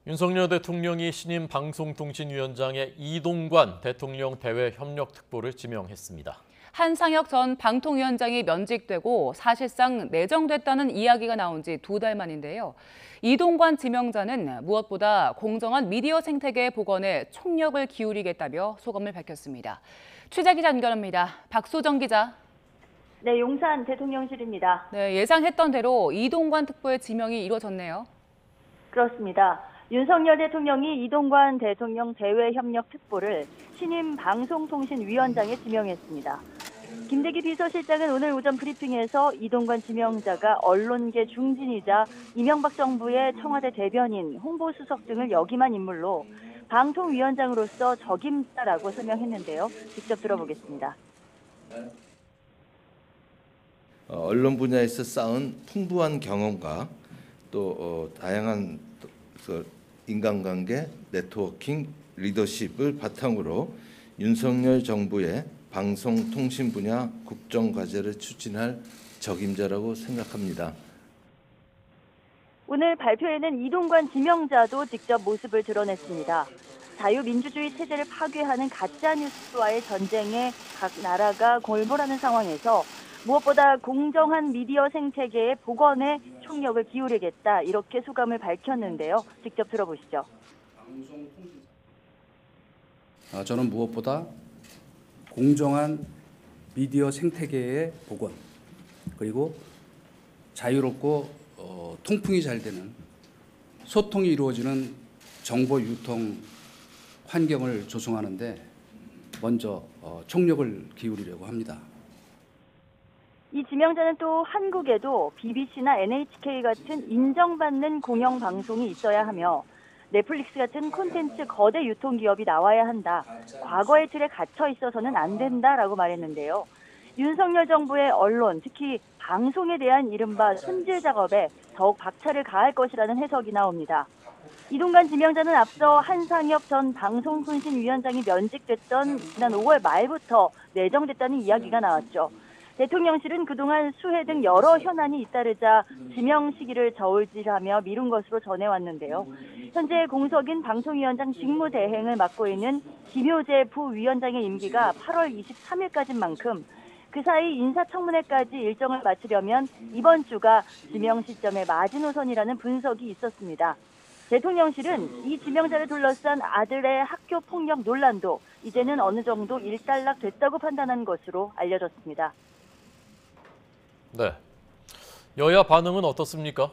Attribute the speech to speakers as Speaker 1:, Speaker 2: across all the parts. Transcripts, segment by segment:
Speaker 1: 윤석열 대통령이 신임 방송통신위원장에 이동관 대통령 대외협력특보를 지명했습니다.
Speaker 2: 한상혁 전 방통위원장이 면직되고 사실상 내정됐다는 이야기가 나온 지 2달 만인데요. 이동관 지명자는 무엇보다 공정한 미디어 생태계 복원에 총력을 기울이겠다며 소감을 밝혔습니다. 취재 기자 연결합니다. 박소정 기자.
Speaker 3: 네, 용산 대통령실입니다.
Speaker 2: 네, 예상했던 대로 이동관 특보의 지명이 이루어졌네요.
Speaker 3: 그렇습니다. 윤석열 대통령이 이동관 대통령 대외협력특보를 신임 방송통신위원장에 지명했습니다. 김대기 비서실장은 오늘 오전 브리핑에서 이동관 지명자가 언론계 중진이자 이명박 정부의 청와대 대변인, 홍보수석 등을 역임한 인물로 방통위원장으로서 적임자라고 설명했는데요. 직접 들어보겠습니다.
Speaker 4: 언론 분야에서 쌓은 풍부한 경험과 또 다양한 인간관계, 네트워킹, 리더십을 바탕으로 윤석열 정부의 방송통신 분야 국정과제를 추진할 적임자라고 생각합니다.
Speaker 3: 오늘 발표에는 이동관 지명자도 직접 모습을 드러냈습니다. 자유민주주의 체제를 파괴하는 가짜뉴스와의 전쟁에 각 나라가 골몰하는 상황에서 무엇보다 공정한 미디어 생태계의 복원에 총력을 기울이겠다, 이렇게 소감을 밝혔는데요. 직접 들어보시죠.
Speaker 5: 저는 무엇보다 공정한 미디어 생태계의 복원, 그리고 자유롭고 통풍이 잘 되는 소통이 이루어지는 정보 유통 환경을 조성하는 데 먼저 총력을 기울이려고 합니다.
Speaker 3: 이 지명자는 또 한국에도 BBC나 NHK 같은 인정받는 공영방송이 있어야 하며 넷플릭스 같은 콘텐츠 거대 유통기업이 나와야 한다. 과거의 틀에 갇혀 있어서는 안 된다라고 말했는데요. 윤석열 정부의 언론, 특히 방송에 대한 이른바 손질 작업에 더욱 박차를 가할 것이라는 해석이 나옵니다. 이동관 지명자는 앞서 한상혁 전 방송통신위원장이 면직됐던 지난 5월 말부터 내정됐다는 이야기가 나왔죠. 대통령실은 그동안 수해 등 여러 현안이 잇따르자 지명 시기를 저울질하며 미룬 것으로 전해왔는데요. 현재 공석인 방통위원장 직무대행을 맡고 있는 김효재 부위원장의 임기가 8월 23일까지인 만큼 그 사이 인사청문회까지 일정을 마치려면 이번 주가 지명 시점의 마지노선이라는 분석이 있었습니다. 대통령실은 이 지명자를 둘러싼 아들의 학교 폭력 논란도 이제는 어느 정도 일단락됐다고 판단한 것으로 알려졌습니다.
Speaker 1: 네, 여야 반응은 어떻습니까?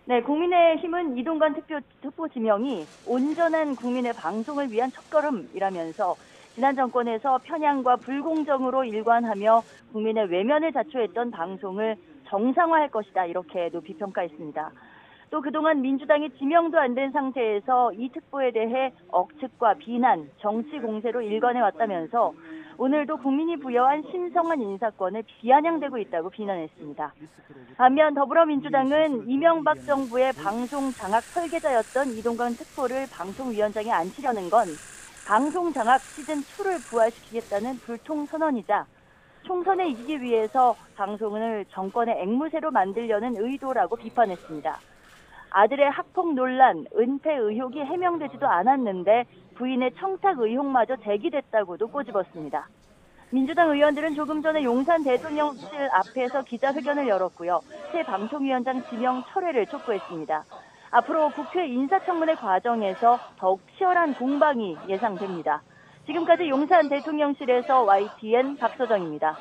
Speaker 3: 네, 국민의힘은 이동관 특보 지명이 온전한 국민의 방송을 위한 첫걸음이라면서 지난 정권에서 편향과 불공정으로 일관하며 국민의 외면을 자초했던 방송을 정상화할 것이다, 이렇게 높이 평가했습니다. 또 그동안 민주당이 지명도 안 된 상태에서 이 특보에 대해 억측과 비난, 정치 공세로 일관해왔다면서 오늘도 국민이 부여한 신성한 인사권을 비아냥대고 있다고 비난했습니다. 반면 더불어민주당은 이명박 정부의 방송 장악 설계자였던 이동관 특보를 방통위원장에 앉히려는 건 방송 장악 시즌2를 부활시키겠다는 불통 선언이자 총선에 이기기 위해서 방송을 정권의 앵무새로 만들려는 의도라고 비판했습니다. 아들의 학폭 논란, 은폐 의혹이 해명되지도 않았는데 부인의 청탁 의혹마저 제기됐다고도 꼬집었습니다. 민주당 의원들은 조금 전에 용산 대통령실 앞에서 기자회견을 열었고요. 새 방통위원장 지명 철회를 촉구했습니다. 앞으로 국회 인사청문회 과정에서 더욱 치열한 공방이 예상됩니다. 지금까지 용산 대통령실에서 YTN 박소정입니다.